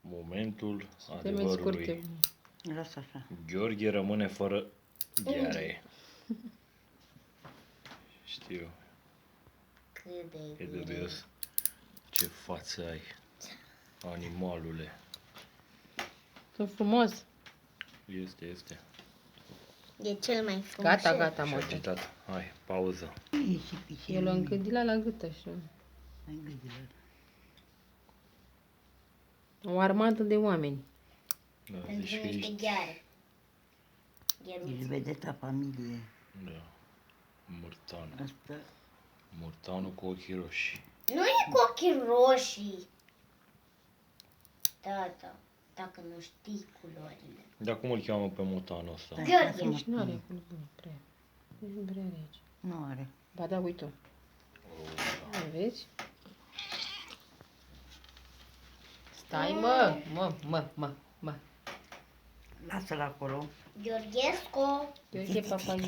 Momentul Termen adevărului. scurte. Lasă așa. Gheorghe rămâne fără gheare. Știu, Cât de e dubios. Ce față ai, animalule. Sunt frumos. Este. E cel mai frumos. Gata, Și mă. agitat. Hai, pauză. Eu l-am gândit la gât așa. O armată de oameni. Da, Pentru zici că niște ești... gheare. Ești Gheruțe. vedeta familiei. Da. Murtan. Asta. Murtanul cu ochii roșii. Nu e cu ochii roșii. Tata, dacă nu știi culorile. Dar cum îl cheamă pe mutanul ăsta? Gheorghe. Nici nu are acolo prea. Nici nu prea are aici. Nu are. Ba da, uite-o. Vezi? Stai, mă. Lasă-l acolo. Gheorghescu. Gheorghe Papaghiu.